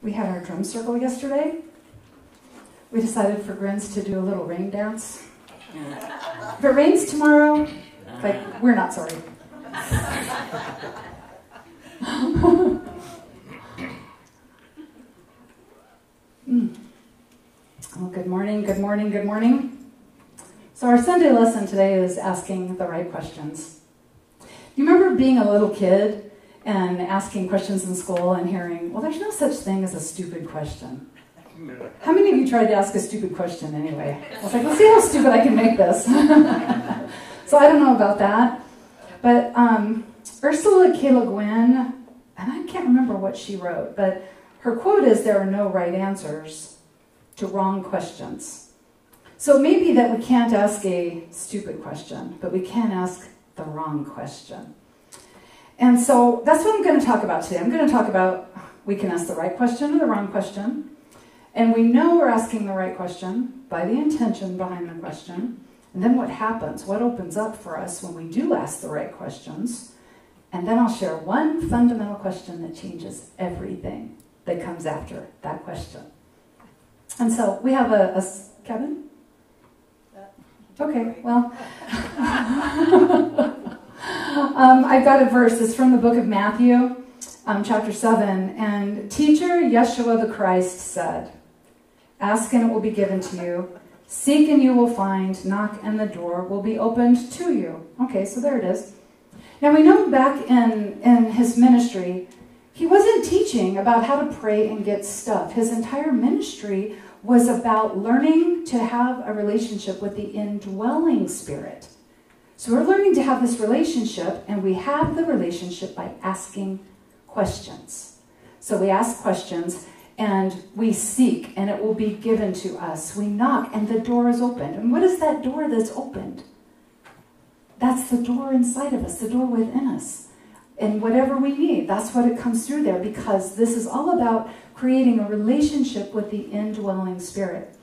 We had our drum circle yesterday. We decided for Grins to do a little rain dance. If it rains tomorrow, like, we're not sorry. Well, good morning, good morning, good morning. So our Sunday lesson today is asking the right questions. You remember being a little kid and asking questions in school and hearing, well, there's no such thing as a stupid question. How many of you tried to ask a stupid question anyway? I was like, let's see how stupid I can make this. So I don't know about that. But Ursula K. Le Guin, and I can't remember what she wrote, but her quote is, there are no right answers to wrong questions. So it may be that we can't ask a stupid question, but we can ask the wrong question. And so that's what I'm going to talk about today. I'm going to talk about we can ask the right question or the wrong question. And we know we're asking the right question by the intention behind the question. And then what happens? What opens up for us when we do ask the right questions? And then I'll share one fundamental question that changes everything that comes after that question. And so we have a Kevin? Okay, well, I've got a verse. It's from the book of Matthew, chapter 7. And teacher Yeshua the Christ said, ask and it will be given to you. Seek and you will find. Knock and the door will be opened to you. Okay, so there it is. Now we know back in his ministry, he wasn't teaching about how to pray and get stuff. His entire ministry was about learning to have a relationship with the indwelling spirit. So we're learning to have this relationship, and we have the relationship by asking questions. So we ask questions, and we seek, and it will be given to us. We knock, and the door is opened. And what is that door that's opened? That's the door inside of us, the door within us. And whatever we need, that's what it comes through there, because this is all about creating a relationship with the indwelling spirit.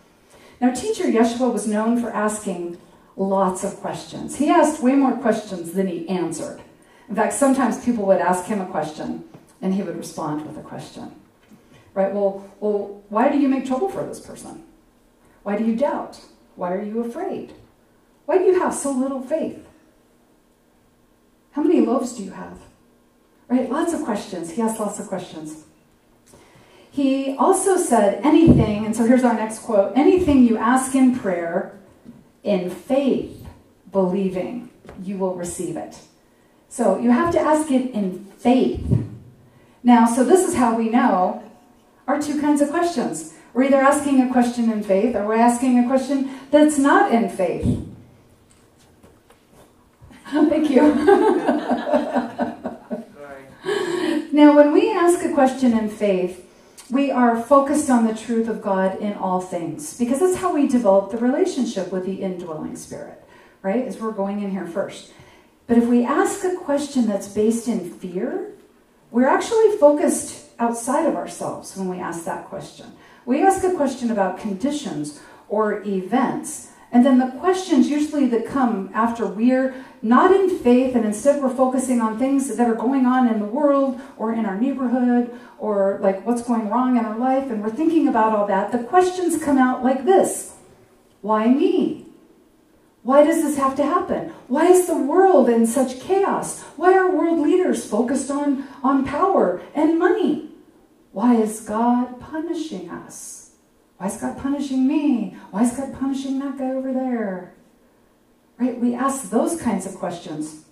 Now, teacher Yeshua was known for asking lots of questions. He asked way more questions than he answered. In fact, sometimes people would ask him a question, and he would respond with a question. Right? Well, why do you make trouble for this person? Why do you doubt? Why are you afraid? Why do you have so little faith? How many loaves do you have? Right? Lots of questions. He asked lots of questions. He also said anything, and so here's our next quote, anything you ask in prayer, in faith, believing, you will receive it. So you have to ask it in faith. Now, so this is how we know our two kinds of questions. We're either asking a question in faith, or we're asking a question that's not in faith. Thank you. Now, when we ask a question in faith, we are focused on the truth of God in all things, because that's how we develop the relationship with the indwelling spirit, right? As we're going in here first. But if we ask a question that's based in fear, we're actually focused outside of ourselves when we ask that question. We ask a question about conditions or events, and then the questions usually that come after we're not in faith, and instead we're focusing on things that are going on in the world or in our neighborhood or like what's going wrong in our life, and we're thinking about all that, the questions come out like this. Why me? Why does this have to happen? Why is the world in such chaos? Why are world leaders focused on power and money? Why is God punishing us? Why is God punishing me? Why is God punishing that guy over there? Right? We ask those kinds of questions.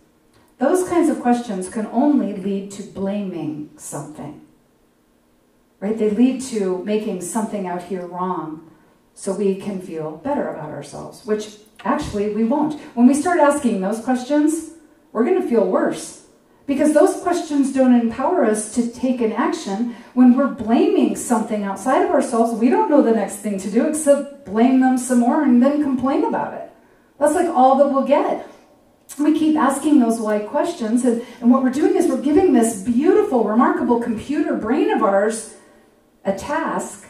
Those kinds of questions can only lead to blaming something. Right? They lead to making something out here wrong so we can feel better about ourselves, which actually we won't. When we start asking those questions, we're going to feel worse, because those questions don't empower us to take an action. When we're blaming something outside of ourselves, we don't know the next thing to do except blame them some more and then complain about it. That's like all that we'll get. We keep asking those why questions, and what we're doing is we're giving this beautiful, remarkable computer brain of ours a task.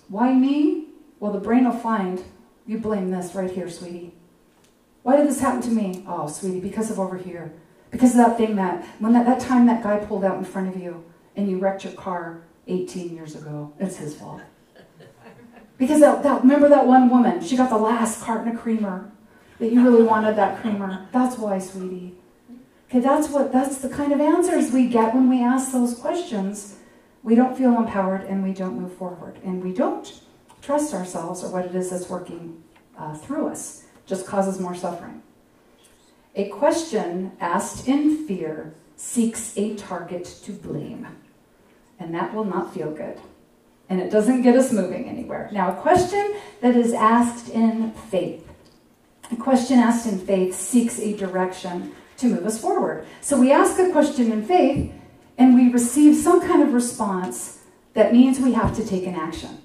Why me? Well, the brain will find, you blame this right here, sweetie. Why did this happen to me? Oh, sweetie, because of over here. Because of that thing that time that guy pulled out in front of you and you wrecked your car, 18 years ago. It's his fault. Because remember that one woman, she got the last carton of creamer, that you really wanted that creamer. That's why, sweetie. Okay, that's the kind of answers we get when we ask those questions. We don't feel empowered and we don't move forward. And we don't trust ourselves or what it is that's working through us. Just causes more suffering. A question asked in fear seeks a target to blame. And that will not feel good. And it doesn't get us moving anywhere. Now, a question that is asked in faith. A question asked in faith seeks a direction to move us forward. So we ask a question in faith, and we receive some kind of response that means we have to take an action.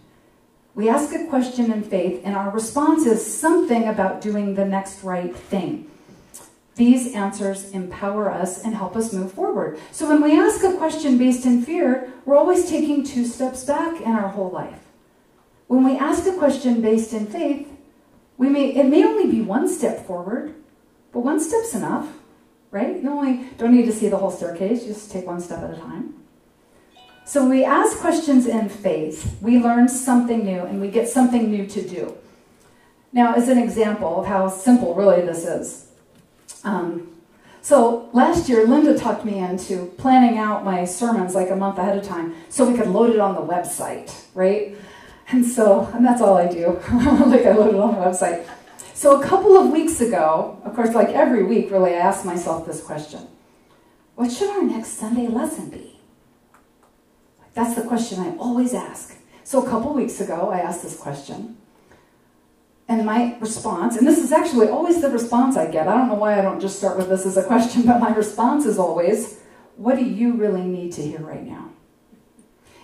We ask a question in faith, and our response is something about doing the next right thing. These answers empower us and help us move forward. So when we ask a question based in fear, we're always taking 2 steps back in our whole life. When we ask a question based in faith, it may only be 1 step forward, but 1 step's enough, right? You don't need to see the whole staircase, just take 1 step at a time. So when we ask questions in faith, we learn something new and we get something new to do. Now, as an example of how simple really this is, so last year, Linda talked me into planning out my sermons like a month ahead of time so we could load it on the website, right? And that's all I do. Like I load it on the website. So a couple of weeks ago, of course, like every week, really, I ask myself this question. What should our next Sunday lesson be? That's the question I always ask. So a couple weeks ago, I asked this question. And my response, and this is actually always the response I get. I don't know why I don't just start with this as a question, but my response is always, what do you really need to hear right now?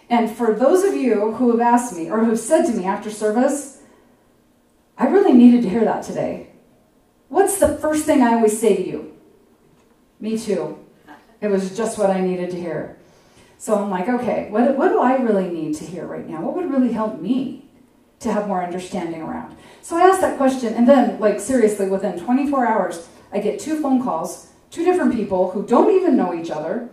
And for those of you who have asked me or who have said to me after service, I really needed to hear that today. What's the first thing I always say to you? Me too. It was just what I needed to hear. So I'm like, okay, what do I really need to hear right now? What would really help me to have more understanding around? So I asked that question, and then, like, seriously, within 24 hours, I get 2 phone calls, 2 different people who don't even know each other,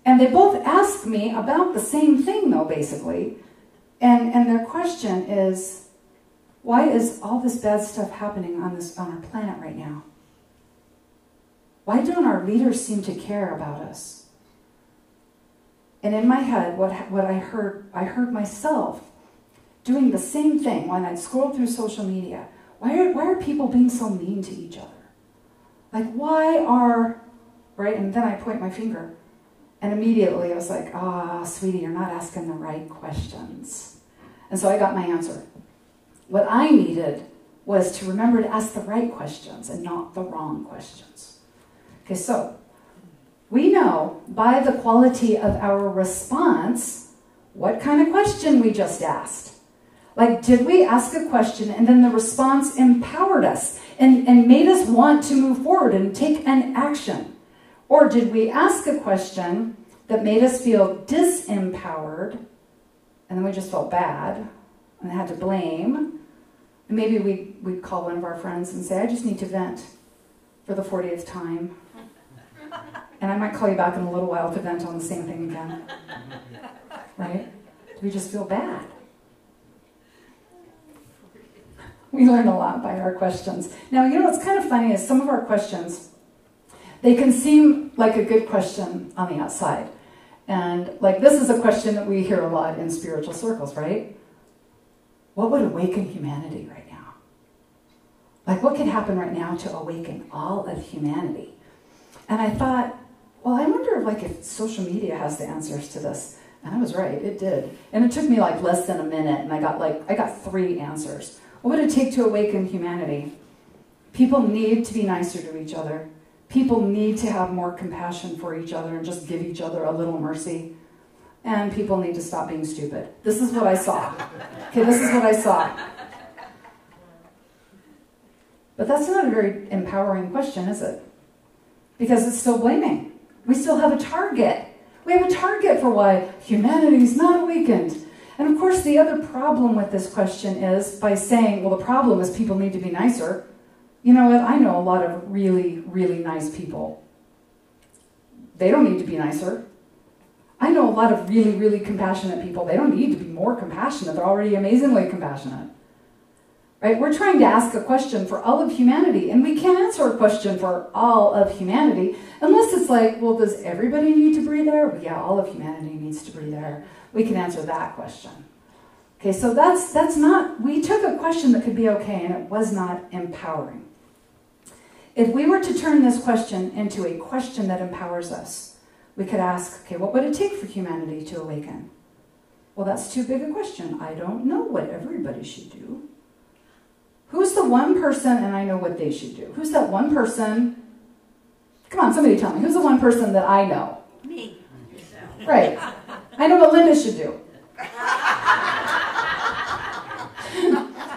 and they both ask me about the same thing, though, basically. And their question is, why is all this bad stuff happening on our planet right now? Why don't our leaders seem to care about us? And in my head, what I heard myself doing the same thing when I'd scroll through social media. Why are people being so mean to each other? Like, right? And then I point my finger. And immediately I was like, sweetie, you're not asking the right questions. And so I got my answer. What I needed was to remember to ask the right questions and not the wrong questions. Okay, so we know by the quality of our response what kind of question we just asked. Like, did we ask a question and then the response empowered us and made us want to move forward and take an action? Or did we ask a question that made us feel disempowered and then we just felt bad and had to blame? And maybe we'd call one of our friends and say, I just need to vent for the 40th time. And I might call you back in a little while to vent on the same thing again. Right? Do we just feel bad? We learn a lot by our questions. Now, you know what's kind of funny is some of our questions, they can seem like a good question on the outside. And like this is a question that we hear a lot in spiritual circles, right? What would awaken humanity right now? Like what could happen right now to awaken all of humanity? And I thought, well, I wonder if social media has the answers to this. And I was right, it did. And it took me like less than a minute, and I got 3 answers. What would it take to awaken humanity? People need to be nicer to each other. People need to have more compassion for each other and just give each other a little mercy. And people need to stop being stupid. This is what I saw. Okay, this is what I saw. But that's not a very empowering question, is it? Because it's still blaming. We still have a target. We have a target for why humanity's not awakened. And of course, the other problem with this question is by saying, well, the problem is people need to be nicer. You know what? I know a lot of really, really nice people. They don't need to be nicer. I know a lot of really, really compassionate people. They don't need to be more compassionate. They're already amazingly compassionate. Right? We're trying to ask a question for all of humanity, and we can't answer a question for all of humanity unless it's like, well, does everybody need to breathe air? Well, yeah, all of humanity needs to breathe air. We can answer that question. Okay, so that's not, we took a question that could be okay, and it was not empowering. If we were to turn this question into a question that empowers us, we could ask, okay, what would it take for humanity to awaken? Well, that's too big a question. I don't know what everybody should do. Who's the one person, and I know what they should do. Who's that one person? Come on, somebody tell me. Who's the one person that I know? Me. Right. I know what Linda should do.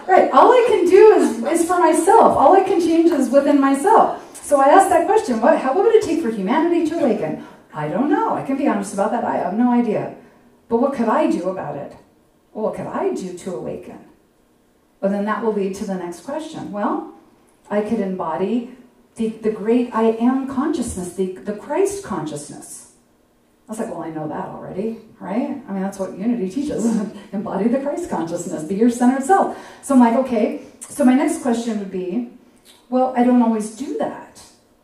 Right. All I can do is for myself. All I can change is within myself. So I asked that question, what would it take for humanity to awaken? I don't know. I can be honest about that. I have no idea. But what could I do about it? Well, what could I do to awaken? Well, then that will lead to the next question. Well, I could embody the great I am consciousness, the Christ consciousness. I was like, well, I know that already, right? I mean, that's what unity teaches. Embody the Christ consciousness, be your centered self. So I'm like, okay, so my next question would be, well, I don't always do that.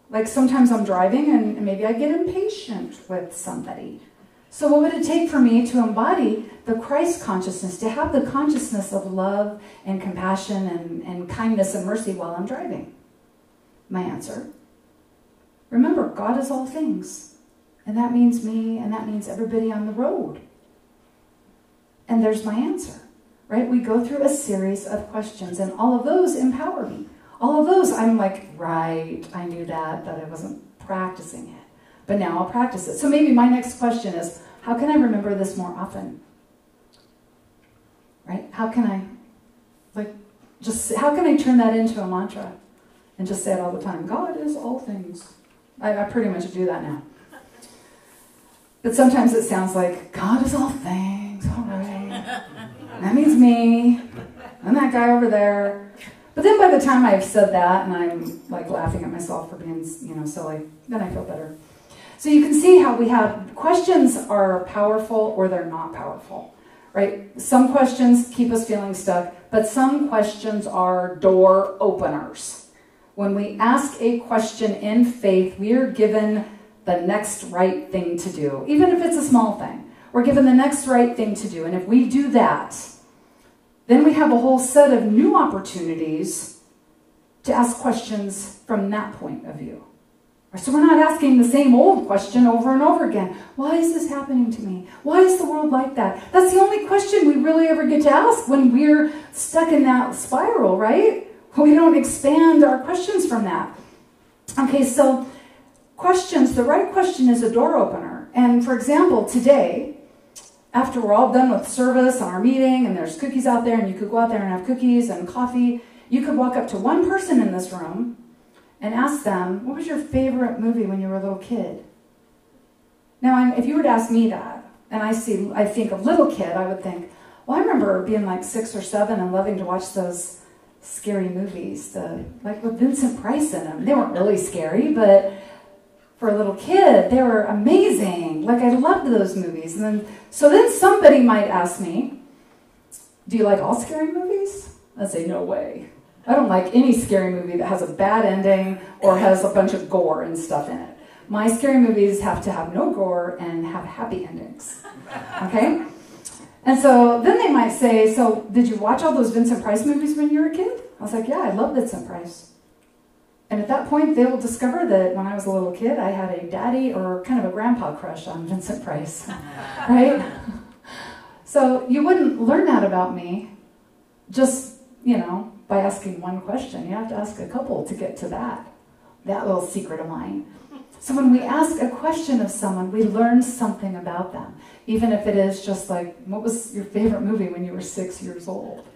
Like sometimes I'm driving and maybe I get impatient with somebody. So what would it take for me to embody the Christ consciousness, to have the consciousness of love and compassion and kindness and mercy while I'm driving? My answer, remember, God is all things. And that means me, and that means everybody on the road. And there's my answer, right? We go through a series of questions, and all of those empower me. All of those, I'm like, right, I knew that, but I wasn't practicing it. But now I'll practice it. So maybe my next question is, how can I remember this more often? Right? How can I, how can I turn that into a mantra and just say it all the time? God is all things. I pretty much do that now. But sometimes it sounds like, God is all things, all right. That means me, and that guy over there. But then by the time I've said that, and I'm like laughing at myself for being, silly, then I feel better. So you can see how we have, questions are powerful or they're not powerful, right? Some questions keep us feeling stuck, but some questions are door openers. When we ask a question in faith, we are given the next right thing to do. Even if it's a small thing, we're given the next right thing to do. And if we do that, then we have a whole set of new opportunities to ask questions from that point of view. So we're not asking the same old question over and over again. Why is this happening to me? Why is the world like that? That's the only question we really ever get to ask when we're stuck in that spiral, right? We don't expand our questions from that. Okay, so questions, the right question is a door opener. And for example, today, after we're all done with service and our meeting, and there's cookies out there, and you could go out there and have cookies and coffee, you could walk up to one person in this room and ask them, what was your favorite movie when you were a little kid? Now, if you were to ask me that, and I think of little kid, I would think, well, I remember being like 6 or 7 and loving to watch those scary movies, like with Vincent Price in them. They weren't really scary, but for a little kid, they were amazing. Like, I loved those movies. And then somebody might ask me, do you like all scary movies? I'd say, no way. I don't like any scary movie that has a bad ending or has a bunch of gore and stuff in it. My scary movies have to have no gore and have happy endings. Okay? And so then they might say, so did you watch all those Vincent Price movies when you were a kid? I was like, yeah, I love Vincent Price. And at that point, they will discover that when I was a little kid, I had a daddy or kind of a grandpa crush on Vincent Price. Right? So you wouldn't learn that about me just, by asking one question. You have to ask a couple to get to that little secret of mine. So when we ask a question of someone, we learn something about them. Even if it is just like, what was your favorite movie when you were 6 years old?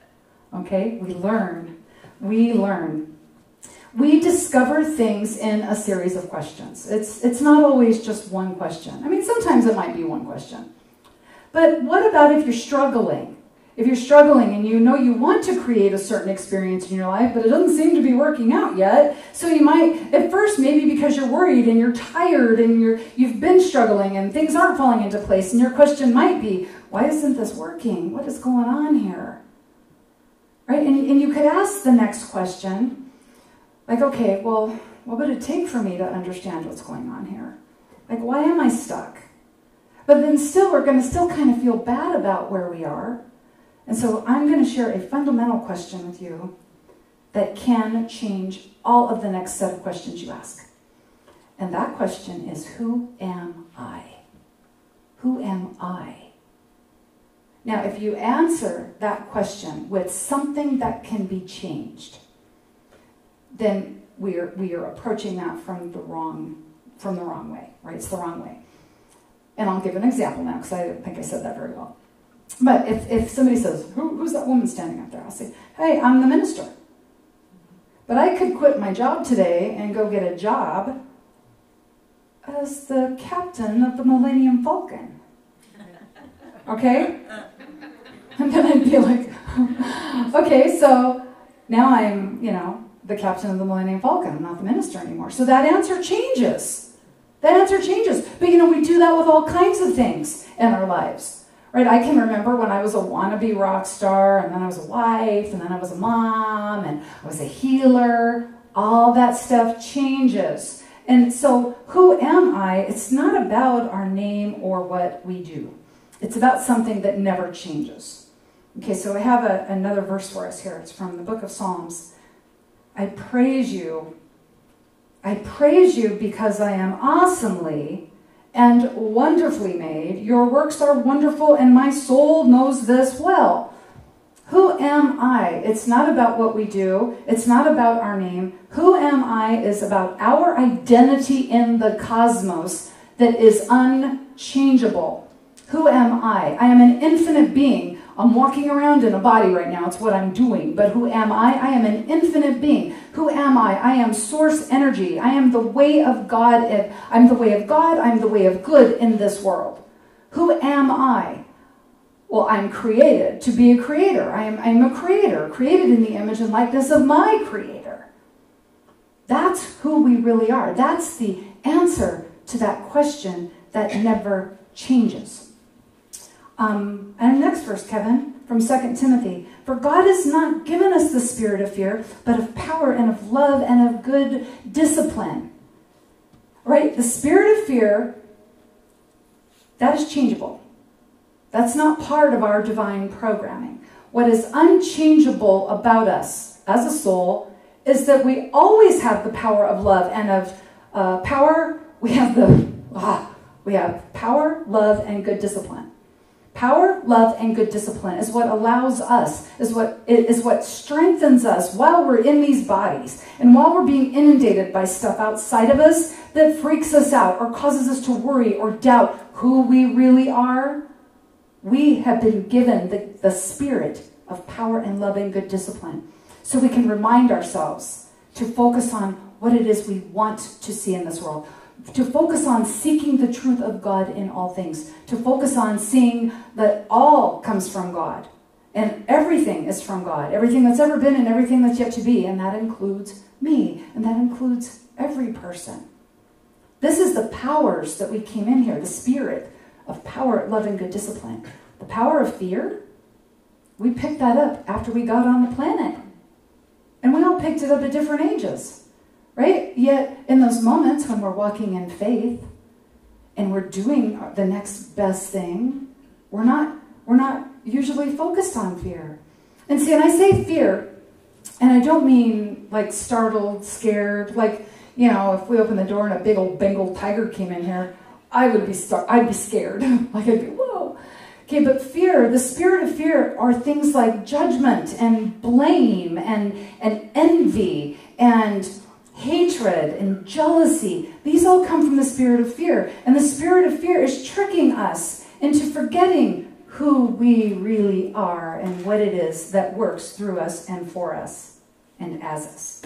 Okay? We learn. We discover things in a series of questions. It's not always just one question. I mean, sometimes it might be one question. But what about if you're struggling? If you're struggling and you know you want to create a certain experience in your life, but it doesn't seem to be working out yet, so you might, at first, maybe because you're worried and you're tired and you've been struggling and things aren't falling into place, and your question might be, why isn't this working? What is going on here? Right? And you could ask the next question, like, okay, well, what would it take for me to understand what's going on here? Like, why am I stuck? But then still, we're going to still kind of feel bad about where we are. And so I'm going to share a fundamental question with you that can change all of the next set of questions you ask. And that question is, who am I? Who am I? Now, if you answer that question with something that can be changed, then we are approaching that from the wrong way, right? It's the wrong way. And I'll give an example now, because I don't think I said that very well. But if somebody says, who's that woman standing up there? I'll say, hey, I'm the minister. But I could quit my job today and go get a job as the captain of the Millennium Falcon. Okay? And then I'd be like, okay, so now I'm, the captain of the Millennium Falcon. I'm not the minister anymore. So that answer changes. That answer changes. But, we do that with all kinds of things in our lives. Right, I can remember when I was a wannabe rock star, and then I was a wife, and then I was a mom, and I was a healer. All that stuff changes. And so, who am I? It's not about our name or what we do. It's about something that never changes. Okay, so I have another verse for us here. It's from the book of Psalms. I praise you because I am awesomely and wonderfully made. Your works are wonderful, and my soul knows this well. Who am I? It's not about what we do. It's not about our name. Who am I is about our identity in the cosmos that is unchangeable. Who am I? I am an infinite being. I'm walking around in a body right now. It's what I'm doing. But who am I? I am an infinite being. Who am I? I am source energy. I am the way of God. I'm the way of God. I'm the way of good in this world. Who am I? Well, I'm created to be a creator. I'm a creator, created in the image and likeness of my creator. That's who we really are. That's the answer to that question that never changes. And next verse, Kevin, from 2 Timothy. For God has not given us the spirit of fear, but of power and of love and of good discipline. Right? The spirit of fear, that is changeable. That's not part of our divine programming. What is unchangeable about us as a soul is that we always have the power of love and of power. We have power, love, and good discipline. Power, love, and good discipline is what allows us, is what strengthens us while we're in these bodies and while we're being inundated by stuff outside of us that freaks us out or causes us to worry or doubt who we really are. We have been given the spirit of power and love and good discipline so we can remind ourselves to focus on what it is we want to see in this world. To focus on seeking the truth of God in all things. To focus on seeing that all comes from God. And everything is from God. Everything that's ever been and everything that's yet to be. And that includes me. And that includes every person. This is the powers that we came in here. The spirit of power, love, and good discipline. The power of fear, we picked that up after we got on the planet. And we all picked it up at different ages. Right? Yet, in those moments when we're walking in faith and we're doing the next best thing, we're not usually focused on fear. And see, and I say fear, and I don't mean like startled, scared, like, if we opened the door and a big old Bengal tiger came in here, I'd be scared. Like, I'd be, whoa. Okay, but fear, the spirit of fear are things like judgment and blame and envy and hatred and jealousy. These all come from the spirit of fear. And the spirit of fear is tricking us into forgetting who we really are and what it is that works through us and for us and as us.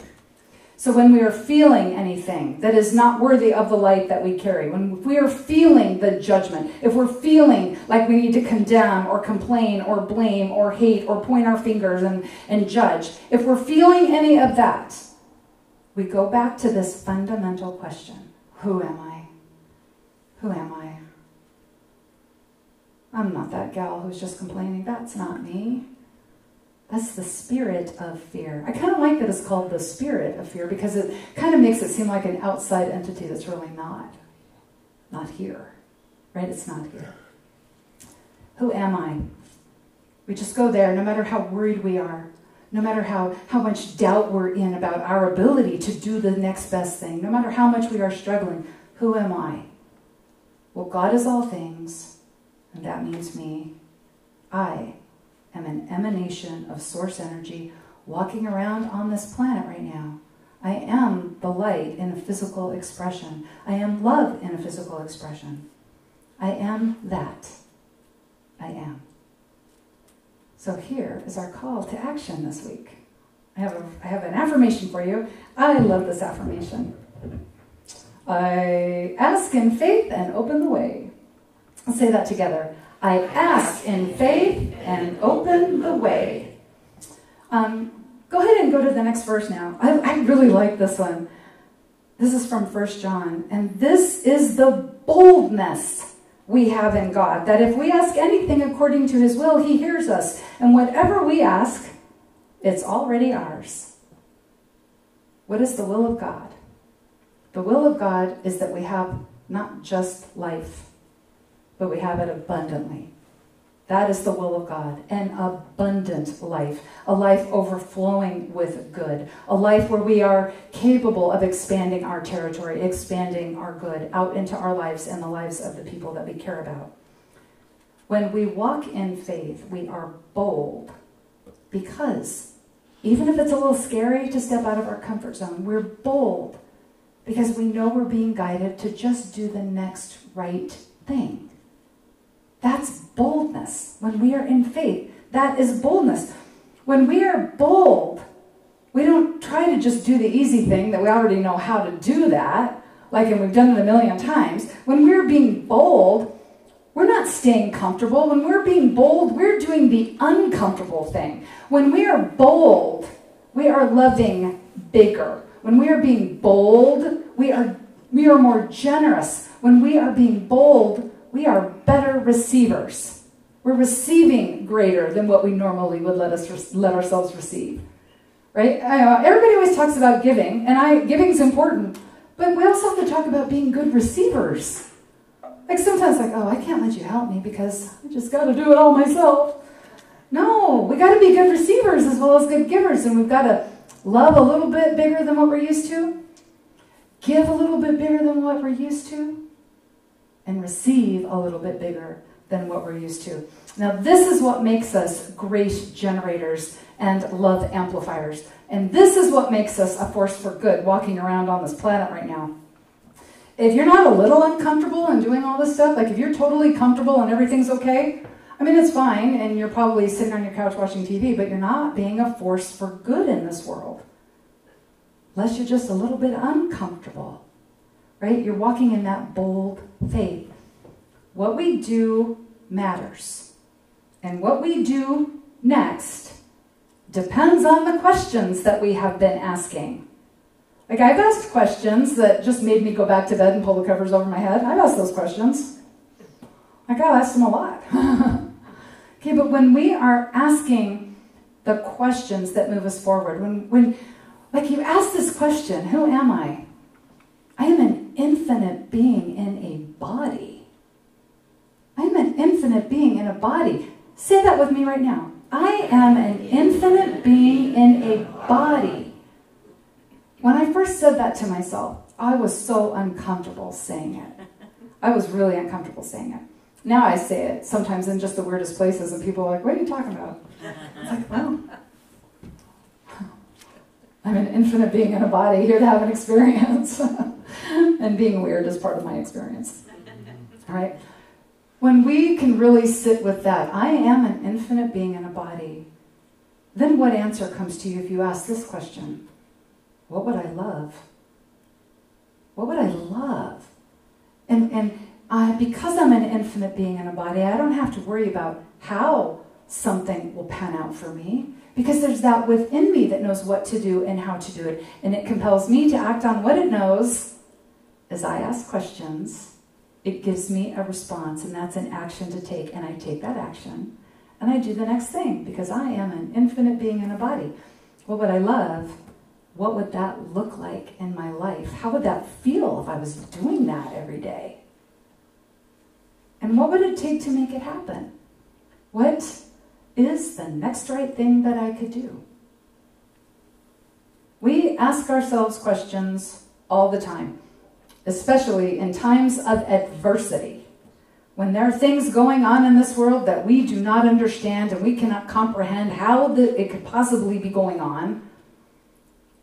So when we are feeling anything that is not worthy of the light that we carry, when we are feeling the judgment, if we're feeling like we need to condemn or complain or blame or hate or point our fingers and judge, if we're feeling any of that, we go back to this fundamental question. Who am I? Who am I? I'm not that gal who's just complaining. That's not me. That's the spirit of fear. I kind of like that it's called the spirit of fear because it kind of makes it seem like an outside entity that's really not here, right? It's not here. Who am I? We just go there no matter how worried we are, no matter how much doubt we're in about our ability to do the next best thing, no matter how much we are struggling. Who am I? Well, God is all things, and that means me. I am an emanation of source energy walking around on this planet right now. I am the light in a physical expression. I am love in a physical expression. I am that. I am. So here is our call to action this week. I have an affirmation for you. I love this affirmation. I ask in faith and open the way. Let's say that together. I ask in faith and open the way. Go ahead and go to the next verse now. I really like this one. This is from 1 John. And this is the boldness we have in God, that if we ask anything according to his will, he hears us. And whatever we ask, it's already ours. What is the will of God? The will of God is that we have not just life, but we have it abundantly. That is the will of God, an abundant life, a life overflowing with good, a life where we are capable of expanding our territory, expanding our good out into our lives and the lives of the people that we care about. When we walk in faith, we are bold because even if it's a little scary to step out of our comfort zone, we're bold because we know we're being guided to just do the next right thing. That's boldness. When we are in faith, that is boldness. When we are bold, we don't try to just do the easy thing that we already know how to do that, and we've done it a million times. When we're being bold, we're not staying comfortable. When we're being bold, we're doing the uncomfortable thing. When we are bold, we are loving bigger. When we are being bold, we are more generous. When we are being bold, we are better receivers. We're receiving greater than what we normally would let ourselves receive. Right? Everybody always talks about giving, and giving is important, but we also have to talk about being good receivers. Sometimes I can't let you help me because I just got to do it all myself. No, we got to be good receivers as well as good givers, and we've got to love a little bit bigger than what we're used to, give a little bit bigger than what we're used to, and receive a little bit bigger than what we're used to. Now, this is what makes us grace generators and love amplifiers. And this is what makes us a force for good walking around on this planet right now. If you're not a little uncomfortable and doing all this stuff, if you're totally comfortable and everything's okay, it's fine, and you're probably sitting on your couch watching TV, but you're not being a force for good in this world. Unless you're just a little bit uncomfortable, right? You're walking in that bold faith. What we do matters. And what we do next depends on the questions that we have been asking. I've asked questions that just made me go back to bed and pull the covers over my head. I've asked those questions. I've asked them a lot. Okay, but when we are asking the questions that move us forward, when you ask this question, who am I? I am an infinite being in a body. I am an infinite being in a body. Say that with me right now. I am an infinite being in a body. When I first said that to myself, I was so uncomfortable saying it. I was really uncomfortable saying it. Now I say it sometimes in just the weirdest places, and people are like, what are you talking about? It's well, I'm an infinite being in a body, here to have an experience. And being weird is part of my experience. All right? When we can really sit with that, I am an infinite being in a body, then what answer comes to you if you ask this question? what would I love? What would I love? And because I'm an infinite being in a body, I don't have to worry about how something will pan out for me, because there's that within me that knows what to do and how to do it. And it compels me to act on what it knows. As I ask questions, it gives me a response, and that's an action to take, and I take that action, and I do the next thing, because I am an infinite being in a body. What would I love? What would that look like in my life? How would that feel if I was doing that every day? And what would it take to make it happen? What is the next right thing that I could do? We ask ourselves questions all the time, especially in times of adversity. When there are things going on in this world that we do not understand and we cannot comprehend how it could possibly be going on,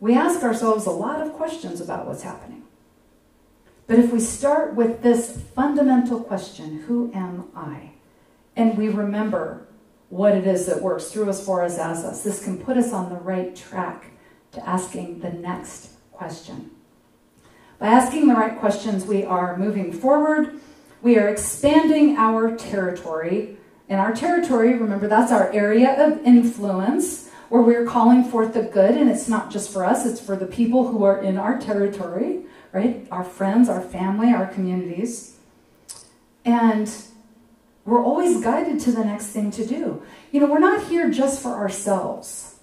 we ask ourselves a lot of questions about what's happening. But if we start with this fundamental question, who am I? And we remember what it is that works through us, for us, as us, this can put us on the right track to asking the next question. By asking the right questions, we are moving forward. We are expanding our territory. And our territory, remember, that's our area of influence, where we're calling forth the good. And it's not just for us, it's for the people who are in our territory, right? Our friends, our family, our communities. And we're always guided to the next thing to do. We're not here just for ourselves.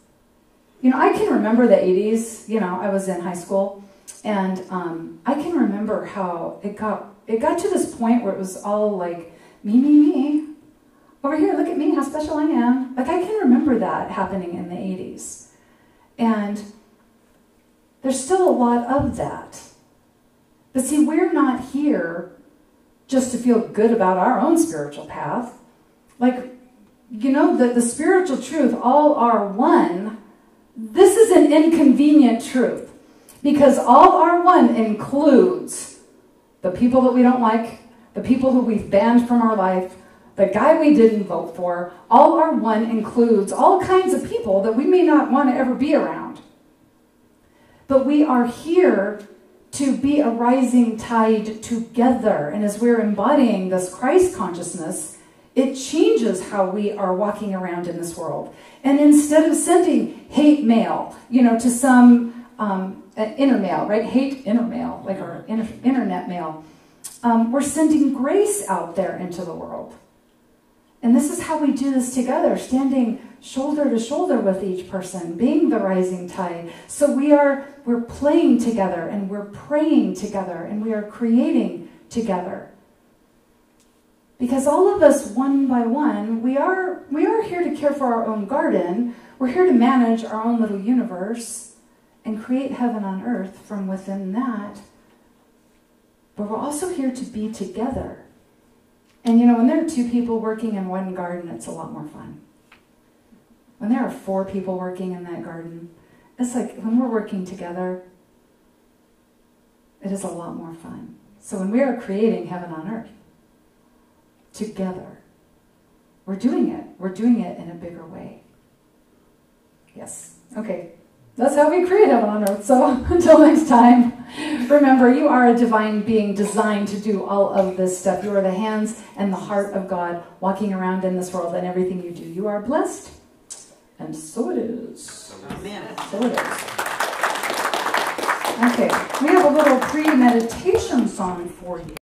I can remember the 80s. I was in high school, and I can remember how it got to this point where it was all like, me, me, me. Over here, look at me, how special I am. Like, I can remember that happening in the 80s. And there's still a lot of that. But see, we're not here just to feel good about our own spiritual path. Like, the spiritual truth, all are one. This is an inconvenient truth, because all are one includes the people that we don't like, the people who we've banned from our life, the guy we didn't vote for. All are one includes all kinds of people that we may not want to ever be around. But we are here to be a rising tide together. And as we're embodying this Christ consciousness, it changes how we are walking around in this world. And instead of sending hate mail, to some inner mail, right? Hate inner mail, like our internet mail. We're sending grace out there into the world. And this is how we do this together, standing shoulder to shoulder with each person, being the rising tide. So we're playing together, and we're praying together, and we are creating together. Because all of us, one by one, we are here to care for our own garden. We're here to manage our own little universe and create heaven on earth from within that. But we're also here to be together. And when there are 2 people working in one garden, it's a lot more fun. When there are 4 people working in that garden, it's like when we're working together, it is a lot more fun. So when we are creating heaven on earth together, we're doing it. We're doing it in a bigger way. Yes. Okay. That's how we create heaven on earth. So until next time, remember, you are a divine being designed to do all of this stuff. You are the hands and the heart of God walking around in this world, and everything you do. You are blessed, and so it is. Amen. So it is. Okay, we have a little pre-meditation song for you.